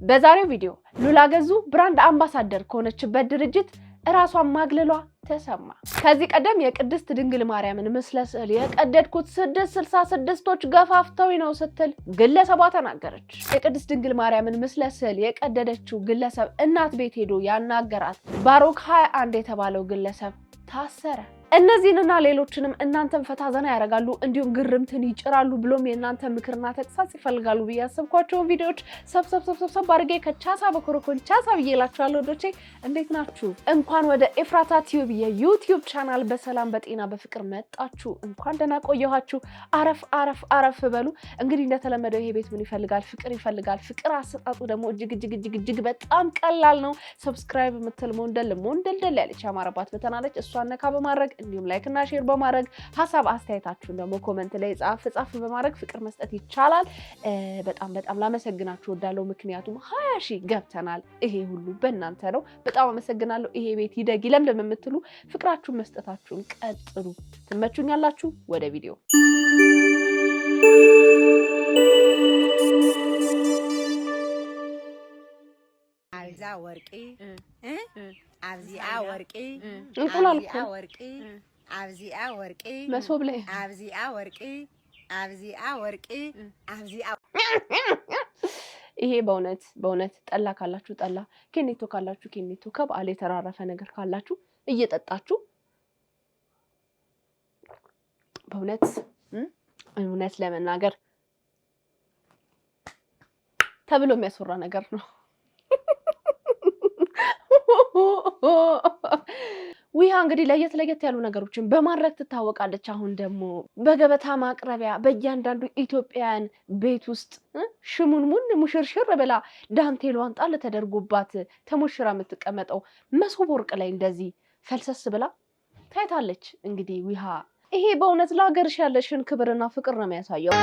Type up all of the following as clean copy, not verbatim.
በዛሬው ቪዲዮ ሉላ ገዙ ብራንድ አምባሳደር ከሆነችበት ድርጅት ራሷን ማግለሏ ተሰማ። ከዚህ ቀደም የቅድስት ድንግል ማርያምን ምስለ ስዕል የቀደድኩት 666ቶች ገፋፍተውኝ ነው ስትል ግለሰቧ ተናገረች። የቅድስት ድንግል ማርያምን ምስለ ስዕል የቀደደችው ግለሰብ እናት ቤት ሄዶ ያናገራት ባሮክ 21 የተባለው ግለሰብ ታሰረ። እነዚህንና ሌሎችንም እናንተን ፈታ ዘና ያረጋሉ እንዲሁም ግርምትን ይጭራሉ ብሎም የእናንተ ምክርና ተግሳጽ ይፈልጋሉ በያሰብኳቸው ቪዲዮዎች ሰብሰብ አድርጌ ከቻሳ በኮረኮን ቻሳ ብዬላችኋለሁ። ወዶቼ እንዴት ናችሁ? እንኳን ወደ ኤፍራታ ቲዩብ የዩቲዩብ ቻናል በሰላም በጤና በፍቅር መጣችሁ። እንኳን ደህና ቆያችሁ። አረፍ በሉ። እንግዲህ እንደተለመደው ይሄ ቤት ምን ይፈልጋል? ፍቅር ይፈልጋል። ፍቅር አሰጣጡ ደግሞ እጅግ በጣም ቀላል ነው። ሰብስክራይብ የምትል ሞንደል ያለች አማራባት በተናለች እሷን ነካ በማድረግ እንዲሁም ላይክ እና ሼር በማድረግ ሐሳብ አስተያየታችሁን ደግሞ ኮሜንት ላይ ጻፍ በማድረግ ፍቅር መስጠት ይቻላል። በጣም ላመሰግናችሁ ወዳለው ምክንያቱም 20,000 ገብተናል። ይሄ ሁሉ በእናንተ ነው። በጣም አመሰግናለሁ። ይሄ ቤት ይደግ ይለምለም የምትሉ ፍቅራችሁን መስጠታችሁን ቀጥሉ። ትመቹኛላችሁ። ወደ ቪዲዮ አብዛ ወርቂ አብዚአ ወርቂ እንቁላልኩ ወርቂ አብዚአ ወርቂ መሶብ ላይ አብዚአ ወርቂ ይሄ በእውነት ጠላ ካላችሁ ጠላ፣ ኬኔቶ ካላችሁ ኬኔቶ፣ ከበዓል የተራረፈ ነገር ካላችሁ እየጠጣችሁ በእውነት ለመናገር ተብሎ የሚያስወራ ነገር ነው። ዊሃ እንግዲህ ለየት ያሉ ነገሮችን በማድረግ ትታወቃለች። አሁን ደግሞ በገበታ ማቅረቢያ በእያንዳንዱ ኢትዮጵያውያን ቤት ውስጥ ሽሙንሙን ሙሽርሽር ብላ ዳንቴሏን ጣል ተደርጎባት ተሞሽራ የምትቀመጠው መሶብ ወርቅ ላይ እንደዚህ ፈልሰስ ብላ ታይታለች። እንግዲህ ዊሃ ይሄ በእውነት ለሀገርሽ ያለሽን ክብርና ፍቅር ነው የሚያሳየው።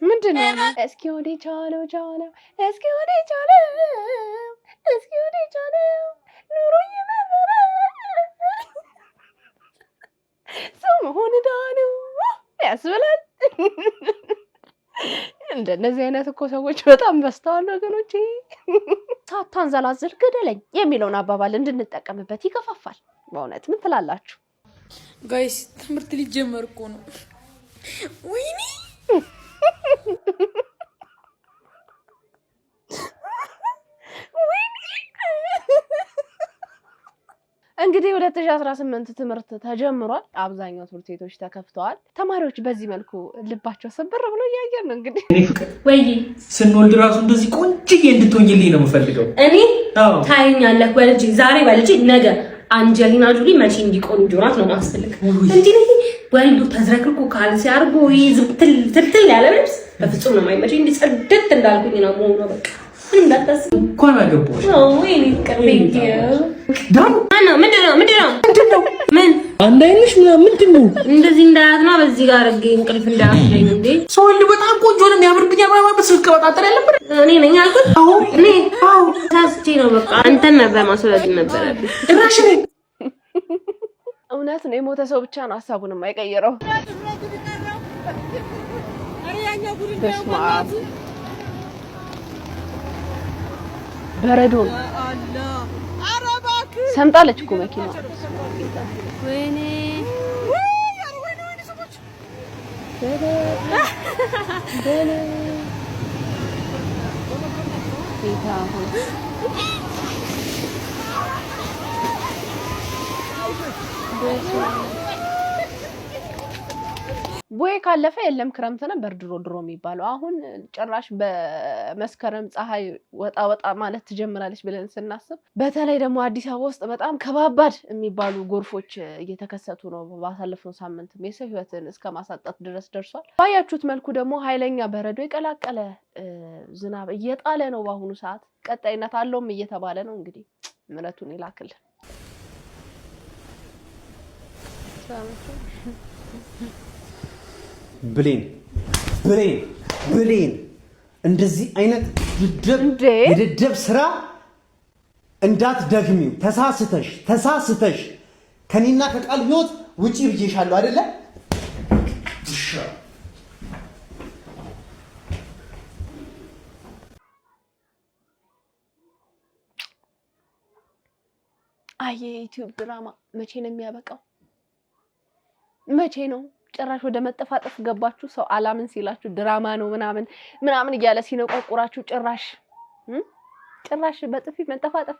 ምንድነው? እስኪ ወደ ቻለው ኑሮ ይመረረ ሰው መሆን ዳነው ያስብላል። እንደነዚህ አይነት እኮ ሰዎች በጣም በስተዋል ወገኖቼ። ሳታንዘላዝል ግደለኝ የሚለውን አባባል እንድንጠቀምበት ይከፋፋል። በእውነት ምን ትላላችሁ ጋይስ? ትምህርት ሊጀመር እኮ ነው። ወይኔ እንግዲህ 2018 ትምህርት ተጀምሯል። አብዛኛው ትምህርት ቤቶች ተከፍተዋል። ተማሪዎች በዚህ መልኩ ልባቸው ሰብር ብሎ እያየን ነው። እንግዲህ ወይ ስንወልድ ራሱ እንደዚህ ቆንጅዬ እንድትሆኝልኝ ነው የምፈልገው። እኔ ታይኛለህ ወልጂ ዛሬ ወልጂ ነገ አንጀሊና ጆሊ መቼ እንዲቆንጆ ናት ነው ማስፈልግ እንዴ? ወልዱ ተዝረክርኩ ካልሲ አርጎ ይዝብትል ትልትል ያለ ልብስ በፍጹም ነው የማይመጪ። እንዴ ጸደት እንዳልኩኝ ነው ሞኖ በቃ ምን እንዳታስብ እንኳን አገባሽ። ወይኔ ቀርቤት ዳም ምንድነው ምን አንድ አይነሽ ምንድነው እንደዚህ እንዳያት ነው። በዚህ ጋር አርጌ እንቅልፍ እንዳያስለኝ እንዴ። ሰውልድ በጣም ቆንጆ ነው የሚያምርብኝ። ማለት ስልክ በጣጣር ያለበት እኔ ነኝ አልኩት። አዎ ታስቼ ነው በቃ አንተን ነበር ማስወለድ ነበረብኝ። እራሽ ነኝ። እውነት ነው። የሞተ ሰው ብቻ ነው ሐሳቡን የማይቀየረው። በስመ አብ በረዶ ሰምጣለች እኮ መኪና። ወይኔ ቦይ ካለፈ የለም ክረምት ነበር ድሮ የሚባለው። አሁን ጭራሽ በመስከረም ፀሐይ ወጣ ማለት ትጀምራለች ብለን ስናስብ፣ በተለይ ደግሞ አዲስ አበባ ውስጥ በጣም ከባባድ የሚባሉ ጎርፎች እየተከሰቱ ነው። ባሳለፈው ሳምንት የሰው ህይወትን እስከ ማሳጣት ድረስ ደርሷል። ባያችሁት መልኩ ደግሞ ኃይለኛ በረዶ የቀላቀለ ዝናብ እየጣለ ነው በአሁኑ ሰዓት። ቀጣይነት አለውም እየተባለ ነው። እንግዲህ ምሕረቱን ይላክልን። ብሌን እንደዚህ አይነት የደደብ ስራ እንዳትደግሚው ተሳስተሽ ከኔና ከቃል ህይወት ውጪ ብዬሻለሁ አይደለ? አየ ዩቲዩብ ድራማ መቼ ነው የሚያበቃው? መቼ ነው? ጭራሽ ወደ መጠፋጠፍ ገባችሁ። ሰው አላምን ሲላችሁ ድራማ ነው ምናምን እያለ ሲነቆቁራችሁ ጭራሽ በጥፊ መጠፋጠፍ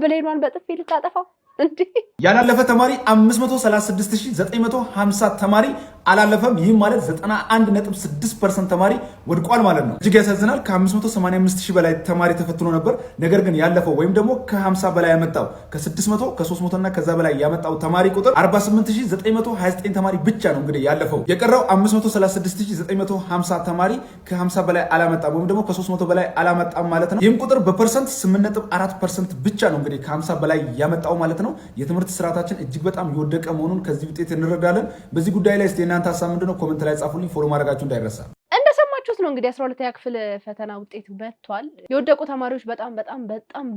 ብሌኗን በጥፊ ልታጠፋው እንዴ? ያላለፈ ተማሪ 536950 ተማሪ አላለፈም። ይህ ማለት 91.6% ተማሪ ወድቋል ማለት ነው። እጅግ ያሳዝናል። ከ585000 በላይ ተማሪ ተፈትኖ ነበር። ነገር ግን ያለፈው ወይም ደግሞ ከ50 በላይ ያመጣው ከ600 ከ300 እና ከዛ በላይ ያመጣው ተማሪ ቁጥር 48929 ተማሪ ብቻ ነው እንግዲህ ያለፈው። የቀረው 536950 ተማሪ ከ50 በላይ አላመጣም ወይም ደግሞ ከ300 በላይ አላመጣም ማለት ነው። ይህም ቁጥር በፐርሰንት 8.4% ብቻ ነው እንግዲህ ከ50 በላይ ያመጣው ማለት ነው። የትምህርት ስርዓታችን እጅግ በጣም የወደቀ መሆኑን ከዚህ ውጤት እንረዳለን። በዚህ ጉዳይ ላይ እስቲ እናንተ ሐሳብ ምንድነው? ኮሜንት ላይ ጻፉልኝ። ፎሎ ማድረጋችሁ እንዳይረሳ። እንደሰማችሁት ነው እንግዲህ 12ኛ ክፍል ፈተና ውጤት ወጥቷል። የወደቁ ተማሪዎች በጣም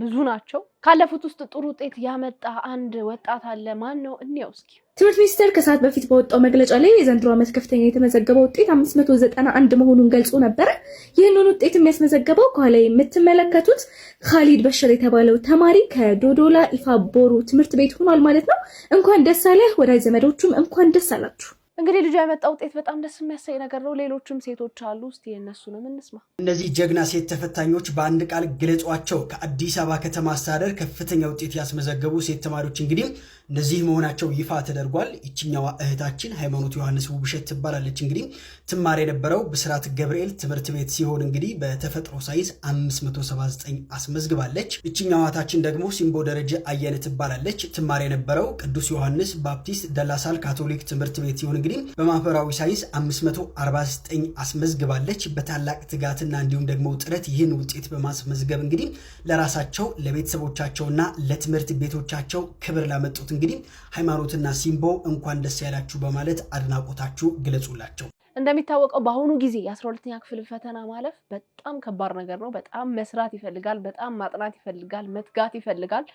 ብዙ ናቸው። ካለፉት ውስጥ ጥሩ ውጤት ያመጣ አንድ ወጣት አለ። ማን ነው? እንየው እስኪ። ትምህርት ሚኒስቴር ከሰዓት በፊት በወጣው መግለጫ ላይ የዘንድሮ ዓመት ከፍተኛ የተመዘገበው ውጤት 591 መሆኑን ገልጾ ነበር። ይህንን ውጤት የሚያስመዘገበው ከኋላ የምትመለከቱት ካሊድ በሽር የተባለው ተማሪ ከዶዶላ ኢፋ ቦሩ ትምህርት ቤት ሆኗል ማለት ነው። እንኳን ደስ አለህ ወዳጅ ዘመዶቹም እንኳን ደስ አላችሁ። እንግዲህ ልጅ ያመጣው ውጤት በጣም ደስ የሚያሳይ ነገር ነው። ሌሎችም ሴቶች አሉ። እስቲ የነሱንም እንስማ። እነዚህ ጀግና ሴት ተፈታኞች በአንድ ቃል ግለጿቸው። ከአዲስ አበባ ከተማ አስተዳደር ከፍተኛ ውጤት ያስመዘገቡ ሴት ተማሪዎች እንግዲህ እነዚህ መሆናቸው ይፋ ተደርጓል። ይችኛዋ እህታችን ሃይማኖት ዮሐንስ ውብሸት ትባላለች። እንግዲህ ትማር የነበረው ብስራት ገብርኤል ትምህርት ቤት ሲሆን እንግዲህ በተፈጥሮ ሳይንስ 579 አስመዝግባለች። ይችኛዋ እህታችን ደግሞ ሲምቦ ደረጀ አየነ ትባላለች። ትማር የነበረው ቅዱስ ዮሐንስ ባፕቲስት ደላሳል ካቶሊክ ትምህርት ቤት ሲሆን እንግዲህ በማህበራዊ ሳይንስ 549 አስመዝግባለች። በታላቅ ትጋትና እንዲሁም ደግሞ ጥረት ይህን ውጤት በማስመዝገብ እንግዲህ ለራሳቸው ለቤተሰቦቻቸውና ለትምህርት ቤቶቻቸው ክብር ላመጡት እንግዲህ ሃይማኖትና ሲምቦ እንኳን ደስ ያላችሁ በማለት አድናቆታችሁ ግለጹላቸው። እንደሚታወቀው በአሁኑ ጊዜ የ12ኛ ክፍል ፈተና ማለፍ በጣም ከባድ ነገር ነው። በጣም መስራት ይፈልጋል፣ በጣም ማጥናት ይፈልጋል፣ መትጋት ይፈልጋል።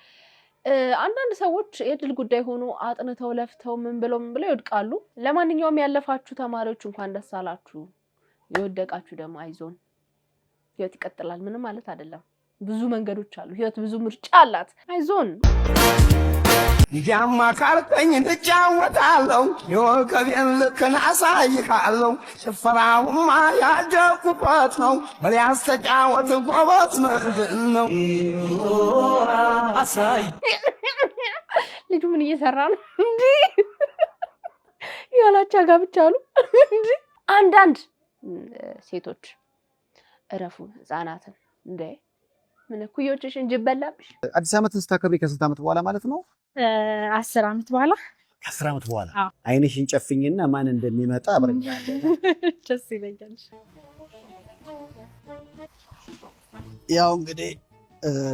አንዳንድ ሰዎች የድል ጉዳይ ሆኖ አጥንተው ለፍተው ምን ብለው ይወድቃሉ። ለማንኛውም ያለፋችሁ ተማሪዎች እንኳን ደስ አላችሁ። የወደቃችሁ ደግሞ አይዞን፣ ህይወት ይቀጥላል። ምንም ማለት አይደለም። ብዙ መንገዶች አሉ። ህይወት ብዙ ምርጫ አላት። አይዞን። ጃማ ካልከኝ እንጫወታለሁ የወገቤን ልክን አሳይሃለሁ። ጭፈራውማ ያጀኩበት ነው በሊያስተጫወት ጎበዝ ምንድን ነው አሳይ። ልጁ ምን እየሰራ ነው እንዴ? ያላቻ ጋብቻ አሉ እንዴ? አንዳንድ ሴቶች እረፉ ህፃናትን እንዴ! ምን ኩዮችሽን ጅበላብሽ። አዲስ ዓመትን ስታከብሪ ከስንት ዓመት በኋላ ማለት ነው? 10 ዓመት በኋላ። ከ10 ዓመት በኋላ አይንሽን ጨፍኝና ማን እንደሚመጣ አብረኛለሁ። ደስ ይለኛል። ያው እንግዲህ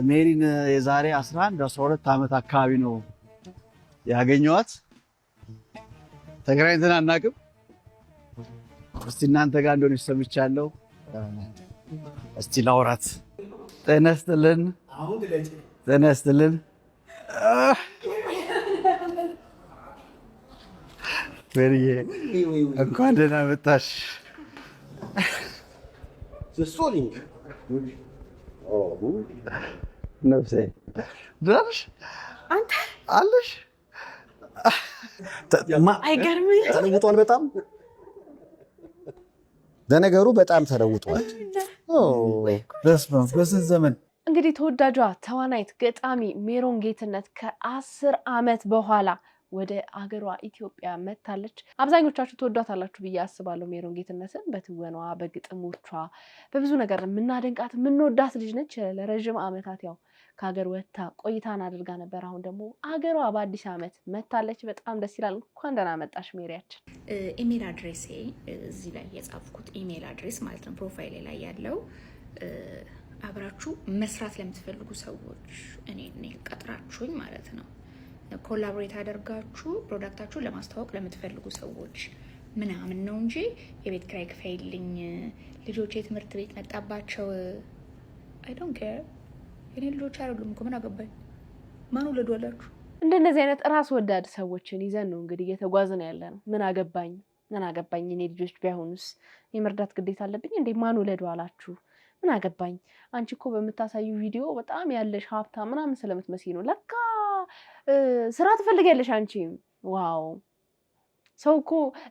ሜሪን የዛሬ 11-12 ዓመት አካባቢ ነው ያገኘኋት። ተገናኝተን አናውቅም። እስቲ እናንተ ጋር እንደሆነች ሰምቻለሁ። እስቲ ላውራት። ጤና ይስጥልን። ጤና ይስጥልን። ሜሪዬ እንኳን ደህና መጣሽ። ነፍሴ ደህና ነሽ? አንተ አለሽ? አይገርምም? ተለውጧል በጣም ለነገሩ በጣም ተለውጧል። በስንት ዘመን እንግዲህ ተወዳጇ ተዋናይት ገጣሚ ሜሮን ጌትነት ከ10 ዓመት በኋላ ወደ አገሯ ኢትዮጵያ መጥታለች። አብዛኞቻችሁ ተወዷታላችሁ ብዬ አስባለሁ። ሜሮን ጌትነትን በትወኗ፣ በግጥሞቿ፣ በብዙ ነገር የምናደንቃት የምንወዳት ልጅ ነች። ለረጅም ዓመታት ያው ከሀገር ወጥታ ቆይታን አድርጋ ነበር። አሁን ደግሞ አገሯ በአዲስ ዓመት መጥታለች። በጣም ደስ ይላል። እንኳን ደህና መጣሽ ሜሪያችን። ኢሜል አድሬሴ እዚህ ላይ የጻፍኩት ኢሜል አድሬስ ማለት ነው፣ ፕሮፋይሌ ላይ ያለው አብራችሁ መስራት ለምትፈልጉ ሰዎች እኔ ቀጥራችሁኝ ማለት ነው ኮላቦሬት አደርጋችሁ ፕሮዳክታችሁን ለማስተዋወቅ ለምትፈልጉ ሰዎች ምናምን ነው እንጂ የቤት ኪራይ ክፈይልኝ፣ ልጆቼ ትምህርት ቤት መጣባቸው፣ አይ ዶንት ኬር የኔ ልጆች አይደሉም እኮ ምን አገባኝ? ማን ወለዱ አላችሁ? እንደነዚህ አይነት ራስ ወዳድ ሰዎችን ይዘን ነው እንግዲህ እየተጓዝን ያለ ነው። ምን አገባኝ እኔ ልጆች ቢያሆኑስ የመርዳት ግዴታ አለብኝ እንዴ? ማን ወለዱ አላችሁ? ምን አገባኝ? አንቺ እኮ በምታሳዩ ቪዲዮ በጣም ያለሽ ሀብታም ምናምን ስለምትመስይ ነው። ለካ ስራ ትፈልጊያለሽ አንቺ። ዋው ሰው እኮ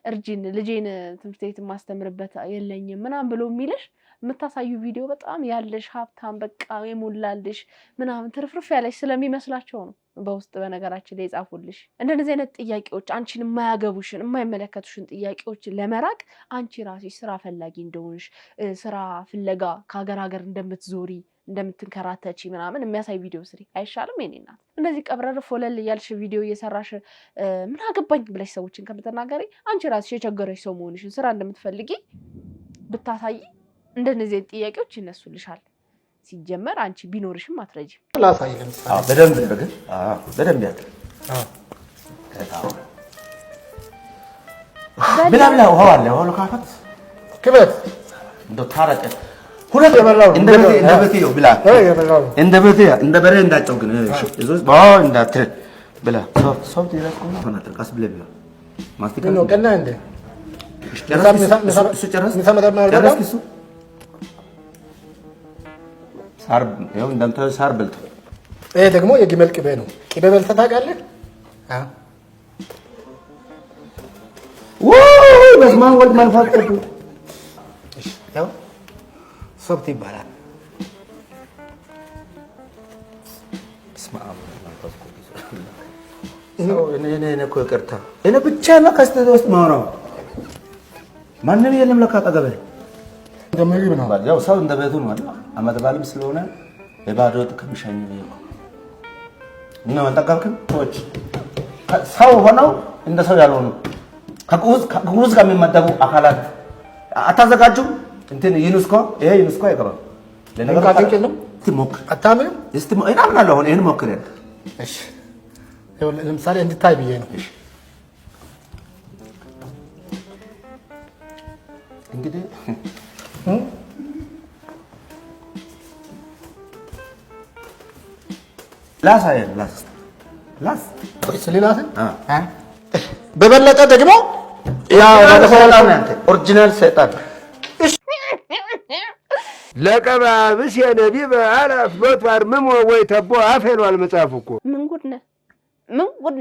እርጂን ልጄን ትምህርት ቤት ማስተምርበት የለኝም ምናምን ብሎ የሚልሽ የምታሳዩ ቪዲዮ በጣም ያለሽ ሀብታም በቃ የሞላልሽ ምናምን ትርፍርፍ ያለሽ ስለሚመስላቸው ነው በውስጥ በነገራችን ላይ የጻፉልሽ። እንደነዚህ አይነት ጥያቄዎች አንቺን የማያገቡሽን የማይመለከቱሽን ጥያቄዎች ለመራቅ አንቺ ራስሽ ስራ ፈላጊ እንደሆንሽ ስራ ፍለጋ ከሀገር እንደምትዞሪ እንደምትንከራተቺ ምናምን የሚያሳይ ቪዲዮ ስሪ አይሻልም? የኔ እናት እንደዚህ ቀብረር ፎለል እያልሽ ቪዲዮ እየሰራሽ ምን አገባኝ ብለሽ ሰዎችን ከምትናገሪ አንቺ ራስሽ የቸገረሽ ሰው መሆንሽን ስራ እንደምትፈልጊ ብታሳይ እንደነዚህ ጥያቄዎች ይነሱልሻል። ሲጀመር አንቺ ቢኖርሽም አትረጂ። ላሳይ ለምሳሌ በደንብ ነገር በደንብ ያለ ብላ ውሃ አለ ውሃ ለካፈት ክበት እንደው ታረቀ ሁለት የበላው እንደበቴ ነው ብላ እንደበቴ እንደበሬ እንዳጨው ግን እዞስ ባው እንዳት ብላ ሶፍት ይላልኩ ነው ተቀስ ብለ ማስቲካ ነው ቀና እንደ ጨረስ ጨረስ ሳር ያው እንዳንተ ሳር በልቶ ይሄ ደግሞ የግመል ቅቤ ነው። ቅቤ በልተህ ታውቃለህ? አዎ ወይ በስማን ወልድ መንፈስ ቅዱስ ያው ሶፍት ይባላል። ስማም መንፈስ ቅዱስ እኔ እኮ ይቅርታ እኔ ብቻ ነው ከስተት ውስጥ ማውራው ማንንም የለም ለካ አጠገቤ እንደምግብ ነው። ያው ሰው እንደ ቤቱ ነው አይደል? አመት በዓልም ስለሆነ በባዶ ከሚሻኝ ነው እና ወጣቀብከም ሰዎች ሰው ሆነው እንደ ሰው ያልሆኑ ከቁዝ ጋር የሚመደቡ አካላት አታዘጋጁም። እንትን ዩኒስኮ ይሄ ዩኒስኮ አይቀርም ለነገር ካጥንቀልም ትሞክ አታምንም? እስቲ እናምናለሁ። አሁን ይሄን ሞክር ያለ እሺ ለምሳሌ እንድታይ ብዬ ነው። እሺ እንግዲህ ላስ ስለላተ በበለጠ ደግሞ ያው ለሰላም ነው አንተ ኦሪጂናል ሰይጣን ለቀባብስ የነቢ በአላፍ ሞቷር ምሞ ወይ ተቦ አፈሏል መጽሐፍ እኮ ምን ጉድ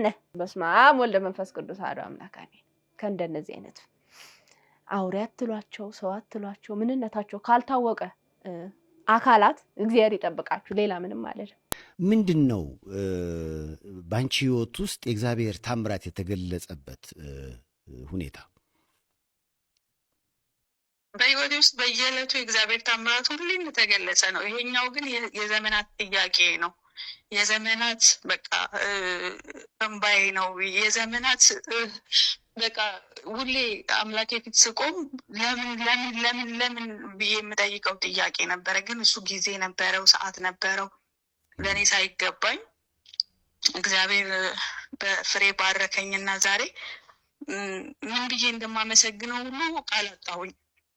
ነህ? በስመ አብ ወልደ መንፈስ ቅዱስ አሐዱ አምላክ አሜን። ከእንደነዚህ አይነት አውሬ አትሏቸው ሰው አትሏቸው ምንነታቸው ካልታወቀ አካላት እግዚአብሔር ይጠብቃችሁ። ሌላ ምንም አይደለም። ምንድነው ባንቺ ህይወት ውስጥ የእግዚአብሔር ታምራት የተገለጸበት ሁኔታ? በህይወቴ ውስጥ በየዕለቱ የእግዚአብሔር ታምራት ሁሌም የተገለጸ ነው። ይሄኛው ግን የዘመናት ጥያቄ ነው። የዘመናት በቃ እንባዬ ነው። የዘመናት በቃ ሁሌ አምላኬ ፊት ስቆም ለምን ብዬ የምጠይቀው ጥያቄ ነበረ። ግን እሱ ጊዜ ነበረው፣ ሰዓት ነበረው። ለእኔ ሳይገባኝ እግዚአብሔር በፍሬ ባረከኝና ዛሬ ምን ብዬ እንደማመሰግነው ሁሉ ቃል አጣሁኝ።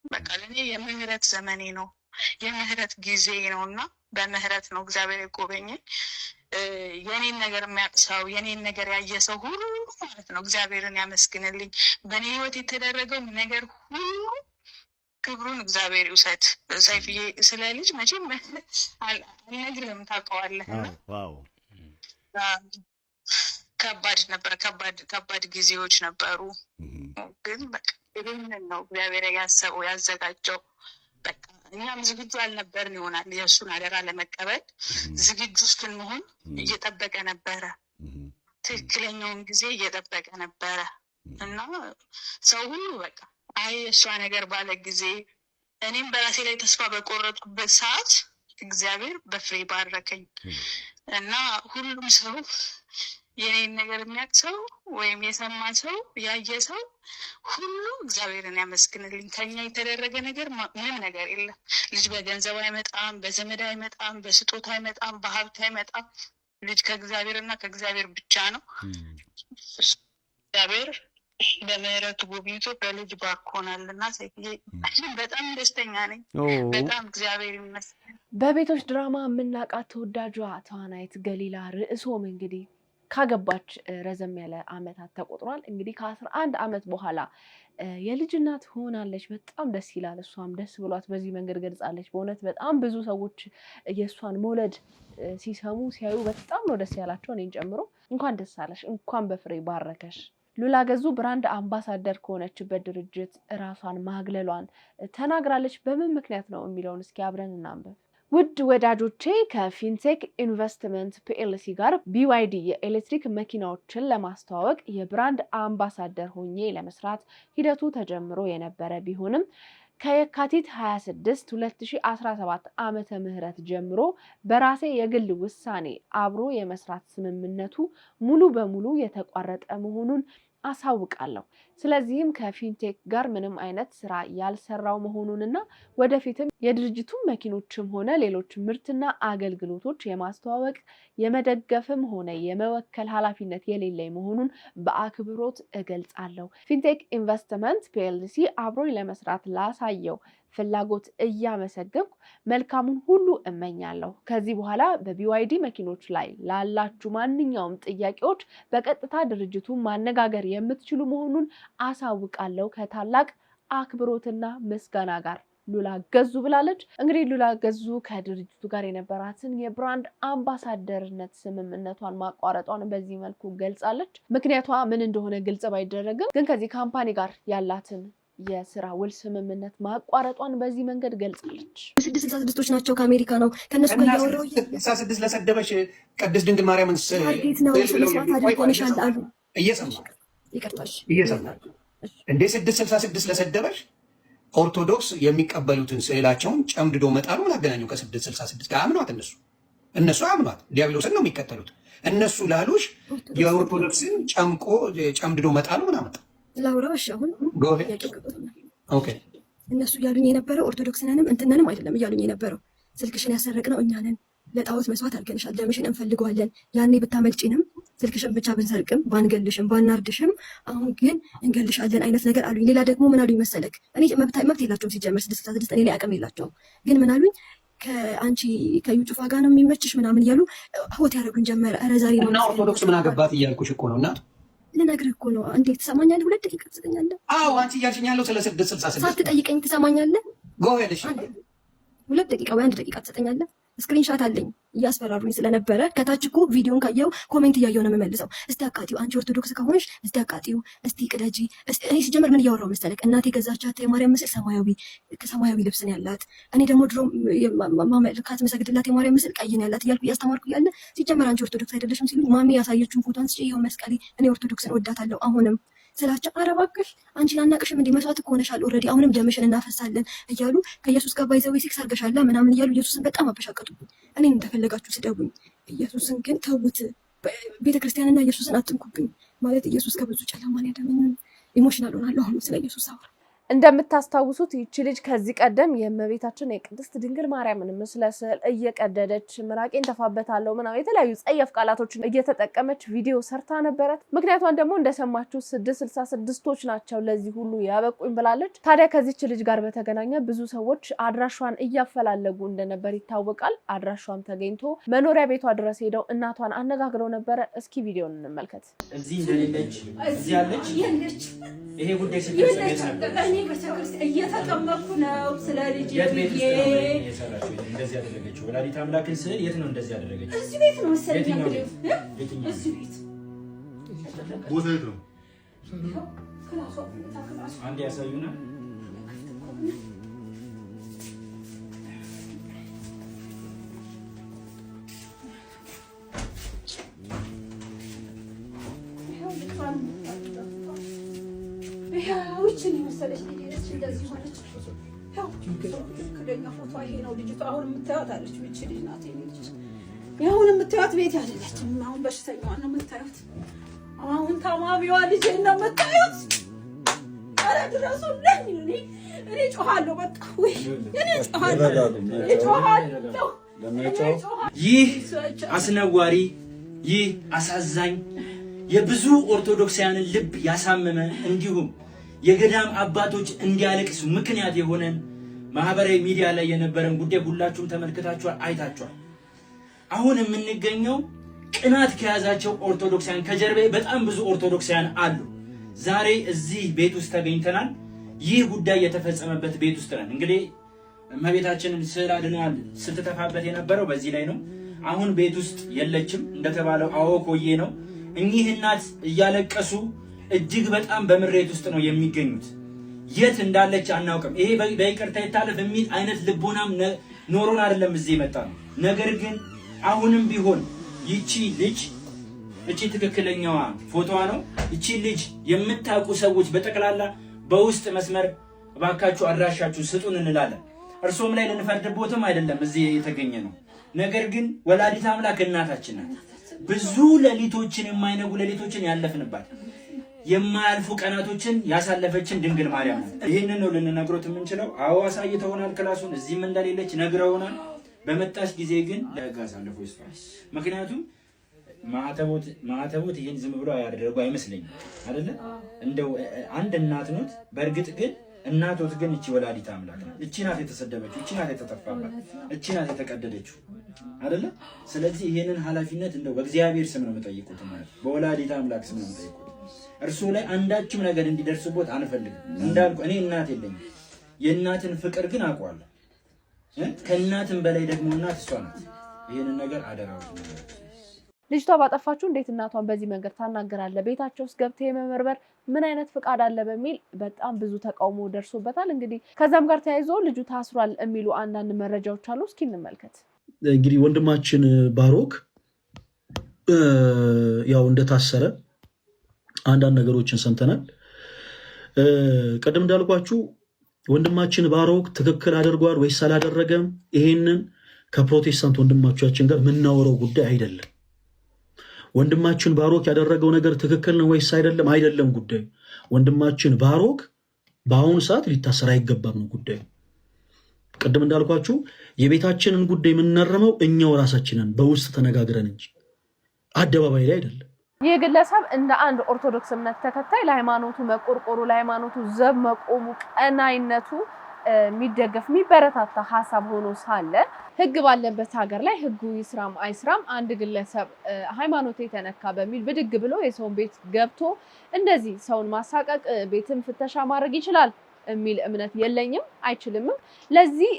በቃ ለእኔ የምህረት ዘመኔ ነው፣ የምህረት ጊዜ ነው እና በምህረት ነው እግዚአብሔር የጎበኘኝ። የኔን ነገር የሚያውቅ ሰው የኔን ነገር ያየ ሰው ሁሉ ማለት ነው እግዚአብሔርን ያመስግንልኝ። በእኔ ህይወት የተደረገው ነገር ሁሉ ክብሩን እግዚአብሔር ይውሰድ። ሰይፍዬ ስለ ልጅ መቼም አልነግርህም፣ ታውቀዋለህ። ከባድ ነበር፣ ከባድ ጊዜዎች ነበሩ። ግን በቃ ይህንን ነው እግዚአብሔር ያሰበው ያዘጋጀው። በቃ እኛም ዝግጁ አልነበርን ይሆናል የእሱን አደራ ለመቀበል። ዝግጁ እስክንሆን እየጠበቀ ነበረ፣ ትክክለኛውን ጊዜ እየጠበቀ ነበረ እና ሰው ሁሉ በቃ አይ እሷ ነገር ባለ ጊዜ እኔም በራሴ ላይ ተስፋ በቆረጡበት ሰዓት እግዚአብሔር በፍሬ ባረከኝ እና ሁሉም ሰው የኔን ነገር የሚያውቅ ሰው ወይም የሰማ ሰው ያየ ሰው ሁሉ እግዚአብሔርን ያመስግንልኝ። ከኛ የተደረገ ነገር ምንም ነገር የለም። ልጅ በገንዘብ አይመጣም፣ በዘመድ አይመጣም፣ በስጦታ አይመጣም፣ በሀብት አይመጣም። ልጅ ከእግዚአብሔርና ከእግዚአብሔር ብቻ ነው። እግዚአብሔር በምህረቱ ጎብኝቶ በልጅ ባርኮናልና በጣም ደስተኛ ነኝ። በጣም እግዚአብሔር ይመስገን። በቤቶች ድራማ የምናውቃት ተወዳጇ ተዋናይት ገሊላ ርዕሶም እንግዲህ ካገባች ረዘም ያለ አመታት ተቆጥሯል። እንግዲህ ከ11 አመት በኋላ የልጅ እናት ሆናለች። በጣም ደስ ይላል። እሷም ደስ ብሏት በዚህ መንገድ ገልጻለች። በእውነት በጣም ብዙ ሰዎች የእሷን መውለድ ሲሰሙ ሲያዩ በጣም ነው ደስ ያላቸው፣ እኔን ጨምሮ። እንኳን ደስ አለሽ፣ እንኳን በፍሬ ባረከሽ። ሉላ ገዙ ብራንድ አምባሳደር ከሆነችበት ድርጅት ራሷን ማግለሏን ተናግራለች። በምን ምክንያት ነው የሚለውን እስኪ አብረን እናንብብ። ውድ ወዳጆቼ ከፊንቴክ ኢንቨስትመንት ፒኤልሲ ጋር BYD የኤሌክትሪክ መኪናዎችን ለማስተዋወቅ የብራንድ አምባሳደር ሆኜ ለመስራት ሂደቱ ተጀምሮ የነበረ ቢሆንም ከየካቲት 26 2017 ዓመተ ምህረት ጀምሮ በራሴ የግል ውሳኔ አብሮ የመስራት ስምምነቱ ሙሉ በሙሉ የተቋረጠ መሆኑን አሳውቃለሁ። ስለዚህም ከፊንቴክ ጋር ምንም አይነት ስራ ያልሰራው መሆኑንና ወደፊትም የድርጅቱ መኪኖችም ሆነ ሌሎች ምርትና አገልግሎቶች የማስተዋወቅ የመደገፍም ሆነ የመወከል ኃላፊነት የሌለኝ መሆኑን በአክብሮት እገልጻለሁ። ፊንቴክ ኢንቨስትመንት ፒኤልሲ አብሮኝ ለመስራት ላሳየው ፍላጎት እያመሰገንኩ መልካሙን ሁሉ እመኛለሁ። ከዚህ በኋላ በBYD መኪኖች ላይ ላላችሁ ማንኛውም ጥያቄዎች በቀጥታ ድርጅቱን ማነጋገር የምትችሉ መሆኑን አሳውቃለሁ ከታላቅ አክብሮትና ምስጋና ጋር ሉላ ገዙ ብላለች። እንግዲህ ሉላ ገዙ ከድርጅቱ ጋር የነበራትን የብራንድ አምባሳደርነት ስምምነቷን ማቋረጧን በዚህ መልኩ ገልጻለች። ምክንያቷ ምን እንደሆነ ግልጽ ባይደረግም ግን ከዚህ ካምፓኒ ጋር ያላትን የስራ ውል ስምምነት ማቋረጧን በዚህ መንገድ ገልጻለች። 666ቶች ናቸው ከአሜሪካ ነው። ከነሱ ጋር ያወራው 66 ለሰደበሽ ቅድስት ድንግል ማርያምን ታርጌት ነው መስዋዕት አድርጎንሻል አሉ። እየሰማሽ እንዴ 666 ለሰደበሽ ኦርቶዶክስ የሚቀበሉትን ስዕላቸውን ጨምድዶ መጣሉ ምን አገናኘው ከ666 ጋር? አምኗት እነሱ አምኗት ዲያብሎስን ነው የሚከተሉት። እነሱ ላሉሽ የኦርቶዶክስን ጨምድዶ መጣሉ ምን አመጣ? ላውራሽ አሁን ኦኬ እነሱ ያሉኝ የነበረው ኦርቶዶክስንንም እንትንንም አይደለም እያሉኝ የነበረው ስልክሽን ያሰረቅነው እኛ ነን፣ ለጣዖት መስዋዕት አድርገንሻል፣ ደምሽን እንፈልገዋለን። ያኔ ብታመልጪንም ስልክሽን ብቻ ብንሰርቅም ባንገልሽም ባናርድሽም አሁን ግን እንገልሻለን አይነት ነገር አሉኝ። ሌላ ደግሞ ምን አሉኝ መሰለክ? እኔ መብት የላቸውም ሲጀመር 666 እኔ ላይ አቅም የላቸውም። ግን ምን አሉኝ? ከአንቺ ከዩ ጩፋ ጋር ነው የሚመችሽ ምናምን እያሉ ሆት ያደረጉን ጀመረ። ኧረ ዛሬ እና ኦርቶዶክስ ምን አገባት እያልኩሽ እኮ ነው እናት ልነግርህ እኮ ነው። እንዴት ትሰማኛለህ? 2 ደቂቃ ትሰጠኛለህ? አዎ አንቺ እያልሽኝ ያለው ስለ 666 ሳትጠይቀኝ ትሰማኛለህ? ጎሄልሽ 2 ደቂቃ ወይ 1 ደቂቃ ትሰጠኛለህ? ስክሪንሻት አለኝ እያስፈራሩኝ ስለነበረ ከታች እኮ ቪዲዮን ካየው ኮሜንት እያየው ነው የምመልሰው። እስቲ አቃጢው፣ አንቺ ኦርቶዶክስ ከሆነሽ እስቲ አቃጢው፣ እስቲ ቅደጂ። እኔ ሲጀምር ምን እያወራው መሰለክ? እናቴ ገዛቻት የማርያም ምስል ሰማያዊ ልብስ ነው ያላት። እኔ ደግሞ ድሮ ማመልካት መሰግድላት የማርያም ምስል ቀይ ነው ያላት እያልኩ እያስተማርኩ እያለ ሲጀምር አንቺ ኦርቶዶክስ አይደለሽም ሲሉኝ ማሚ ያሳየችውን ፎቶ አንስቼ ይኸው መስቀሌ እኔ ኦርቶዶክስን ወዳታለሁ አሁንም ስላቸው ኧረ እባክሽ አንቺን አናቅሽም እንዲህ መስዋዕት እኮ ሆነሻል ኦልሬዲ አሁንም ደምሽን እናፈሳለን እያሉ ከኢየሱስ ጋር ባይዘው ሴክስ አድርገሻል ምናምን እያሉ ኢየሱስን በጣም አበሻቀጡብኝ። እኔን እንደፈለጋችሁ ስደቡኝ፣ ኢየሱስን ግን ተውት። ቤተክርስቲያንና ኢየሱስን አትንኩብኝ። ማለት ኢየሱስ ከብዙ ጨለማን ያዳነኝ። ኢሞሽናል ሆናለሁ አሁን ስለ ኢየሱስ አውራ። እንደምታስታውሱት ይቺ ልጅ ከዚህ ቀደም የእመቤታችን የቅድስት ድንግል ማርያምን ምስለ ስዕል እየቀደደች ምራቄን ተፋበታለሁ ምናምን የተለያዩ ጸያፍ ቃላቶችን እየተጠቀመች ቪዲዮ ሰርታ ነበረ። ምክንያቷን ደግሞ እንደሰማችሁ 666ቶች ናቸው ለዚህ ሁሉ ያበቁኝ ብላለች። ታዲያ ከዚች ልጅ ጋር በተገናኘ ብዙ ሰዎች አድራሿን እያፈላለጉ እንደነበር ይታወቃል። አድራሿም ተገኝቶ መኖሪያ ቤቷ ድረስ ሄደው እናቷን አነጋግረው ነበረ። እስኪ ቪዲዮን እንመልከት። እዚህ እንደሌለች እዚህ ያለች ይሄ ጉዳይ ሲደርስ ቤተክርስቲያን እየተቀመጥኩ ነው። ስለ ልጅ እንደዚህ ያደረገችው ወላዲተ አምላክን ስዕል የት ነው እንደዚህ ያደረገችው? እዚህ ቤት ነው መሰለኝ። እዚህ ቤት ቦታ የት ነው? አንድ ያሳዩና ይችን መሰለች ልጅ እንደዚህ ሆነች። ትክክለኛ ፎቶ ይሄ ነው። ልጅቷ አሁን የምታዩት አለች ይች ልጅ ናት። ልጅ አሁን የምታዩት ቤት ያለችም አሁን በሽተኛዋ ነው የምታዩት። አሁን ታማሚዋ ልጅ ነው የምታዩት። ኧረ ድረሱልኝ። እኔ ጮሃለሁ። በቃ ወይ እኔ ጮሃለሁ። ይህ አስነዋሪ፣ ይህ አሳዛኝ፣ የብዙ ኦርቶዶክሳውያንን ልብ ያሳመመ እንዲሁም የገዳም አባቶች እንዲያለቅሱ ምክንያት የሆነን ማህበራዊ ሚዲያ ላይ የነበረን ጉዳይ ሁላችሁም ተመልክታችኋል፣ አይታችኋል። አሁን የምንገኘው ቅናት ከያዛቸው ኦርቶዶክሳውያን ከጀርባዬ በጣም ብዙ ኦርቶዶክሳውያን አሉ። ዛሬ እዚህ ቤት ውስጥ ተገኝተናል። ይህ ጉዳይ የተፈጸመበት ቤት ውስጥ ነን። እንግዲህ እመቤታችንን ስዕል አድኗል ስትተፋበት የነበረው በዚህ ላይ ነው። አሁን ቤት ውስጥ የለችም። እንደተባለው አዎ ኮዬ ነው። እኚህ እናት እያለቀሱ እጅግ በጣም በምሬት ውስጥ ነው የሚገኙት። የት እንዳለች አናውቅም። ይሄ በይቅርታ ይታለፍ የሚል አይነት ልቦናም ኖሮን አይደለም እዚህ የመጣ ነው። ነገር ግን አሁንም ቢሆን ይቺ ልጅ እቺ ትክክለኛዋ ፎቶዋ ነው። እቺ ልጅ የምታውቁ ሰዎች በጠቅላላ በውስጥ መስመር እባካችሁ አድራሻችሁ ስጡን እንላለን። እርሶም ላይ ልንፈርድቦትም አይደለም እዚህ የተገኘ ነው። ነገር ግን ወላዲት አምላክ እናታችን ናት። ብዙ ሌሊቶችን የማይነጉ ሌሊቶችን ያለፍንባት የማያልፉ ቀናቶችን ያሳለፈችን ድንግል ማርያም ናት። ይህንን ነው ልንነግሮት የምንችለው። አዎ አሳይተውናል፣ ክላሱን እዚህም እንደሌለች ነግረውናል። በመጣች ጊዜ ግን ለሕግ አሳልፎ ይስጣል። ምክንያቱም ማዕተቦት ይህን ዝም ብሎ ያደረጉ አይመስለኝም አይደለ? እንደው አንድ እናት ኖት። በእርግጥ ግን እናቶት ግን እቺ ወላዲት አምላክ ናት። እቺ ናት የተሰደበችው፣ እቺ ናት የተጠፋባት፣ እቺ ናት የተቀደደችው አይደለ? ስለዚህ ይሄንን ኃላፊነት እንደው በእግዚአብሔር ስም ነው የምጠይቁት ማለት በወላዲት አምላክ ስም ነው የምጠይቁት። እርሱ ላይ አንዳችም ነገር እንዲደርስቦት አንፈልግም። እንዳልኩ እኔ እናት የለኝም። የእናትን ፍቅር ግን አውቀዋለሁ። ከእናትም በላይ ደግሞ እናት እሷ ናት። ይሄንን ነገር አደራው። ልጅቷ ባጠፋችሁ እንዴት እናቷን በዚህ መንገድ ታናገራለህ? ቤታቸው ውስጥ ገብተህ የመመርበር ምን አይነት ፍቃድ አለ በሚል በጣም ብዙ ተቃውሞ ደርሶበታል። እንግዲህ ከዛም ጋር ተያይዞ ልጁ ታስሯል የሚሉ አንዳንድ መረጃዎች አሉ። እስኪ እንመልከት። እንግዲህ ወንድማችን ባሮክ ያው እንደታሰረ አንዳንድ ነገሮችን ሰምተናል። ቀደም እንዳልኳችሁ ወንድማችን ባሮክ ትክክል አድርጓል ወይስ አላደረገም፣ ይሄንን ከፕሮቴስታንት ወንድማቻችን ጋር የምናወራው ጉዳይ አይደለም። ወንድማችን ባሮክ ያደረገው ነገር ትክክል ነው ወይስ አይደለም ጉዳዩ። ወንድማችን ባሮክ በአሁኑ ሰዓት ሊታሰር አይገባም ነው ጉዳዩ። ቅድም እንዳልኳችሁ የቤታችንን ጉዳይ የምናረመው እኛው ራሳችንን በውስጥ ተነጋግረን እንጂ አደባባይ ላይ አይደለም። ይህ ግለሰብ እንደ አንድ ኦርቶዶክስ እምነት ተከታይ ለሃይማኖቱ መቆርቆሩ፣ ለሃይማኖቱ ዘብ መቆሙ፣ ቀናይነቱ የሚደገፍ የሚበረታታ ሀሳብ ሆኖ ሳለ ህግ ባለበት ሀገር ላይ ህጉ ይስራም አይስራም አንድ ግለሰብ ሃይማኖት የተነካ በሚል ብድግ ብሎ የሰውን ቤት ገብቶ እንደዚህ ሰውን ማሳቀቅ፣ ቤትን ፍተሻ ማድረግ ይችላል የሚል እምነት የለኝም፣ አይችልምም። ለዚህ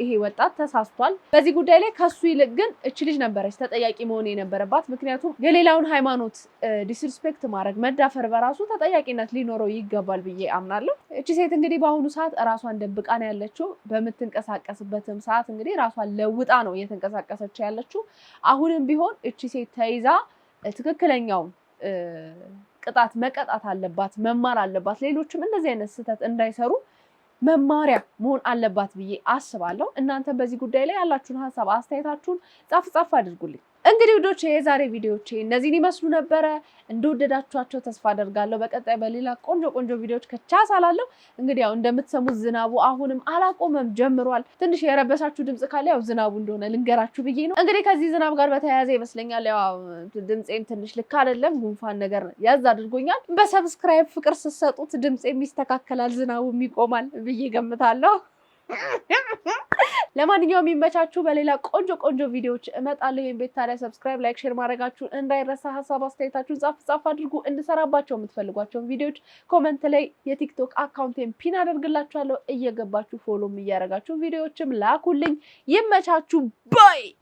ይሄ ወጣት ተሳስቷል። በዚህ ጉዳይ ላይ ከሱ ይልቅ ግን እቺ ልጅ ነበረች ተጠያቂ መሆን የነበረባት። ምክንያቱም የሌላውን ሃይማኖት ዲስሪስፔክት ማድረግ መዳፈር በራሱ ተጠያቂነት ሊኖረው ይገባል ብዬ አምናለሁ። እቺ ሴት እንግዲህ በአሁኑ ሰዓት ራሷን ደብቃ ነው ያለችው። በምትንቀሳቀስበትም ሰዓት እንግዲህ ራሷን ለውጣ ነው እየተንቀሳቀሰች ያለችው። አሁንም ቢሆን እቺ ሴት ተይዛ ትክክለኛውን ቅጣት መቀጣት አለባት፣ መማር አለባት። ሌሎችም እንደዚህ አይነት ስህተት እንዳይሰሩ መማሪያ መሆን አለባት ብዬ አስባለሁ። እናንተ በዚህ ጉዳይ ላይ ያላችሁን ሀሳብ አስተያየታችሁን ጻፍ አድርጉልኝ። እንግዲህ ውዶቼ የዛሬ ቪዲዮቼ እነዚህን ይመስሉ ነበረ። እንደወደዳችኋቸው ተስፋ አደርጋለሁ። በቀጣይ በሌላ ቆንጆ ቪዲዮዎች ከቻስ አላለሁ። እንግዲህ ያው እንደምትሰሙት ዝናቡ አሁንም አላቆመም፣ ጀምሯል። ትንሽ የረበሳችሁ ድምጽ ካለ ያው ዝናቡ እንደሆነ ልንገራችሁ ብዬ ነው። እንግዲህ ከዚህ ዝናብ ጋር በተያያዘ ይመስለኛል ያው ድምጼም ትንሽ ልክ አይደለም፣ ጉንፋን ነገር ያዝ አድርጎኛል። በሰብስክራይብ ፍቅር ስትሰጡት ድምጼም ይስተካከላል፣ ዝናቡም ይቆማል ብዬ ገምታለሁ። ለማንኛውም ይመቻችሁ። በሌላ ቆንጆ ቪዲዮዎች እመጣለሁ። ይሄን ቤት ታዲያ ሰብስክራይብ፣ ላይክ፣ ሼር ማድረጋችሁን እንዳይረሳ። ሀሳብ አስተያየታችሁን ጻፍ አድርጉ። እንድሰራባቸው የምትፈልጓቸውን ቪዲዮዎች ኮሜንት ላይ የቲክቶክ አካውንቴን ፒን አደርግላችኋለሁ። እየገባችሁ ፎሎም እያደረጋችሁ ቪዲዮዎችም ላኩልኝ። ይመቻችሁ። ባይ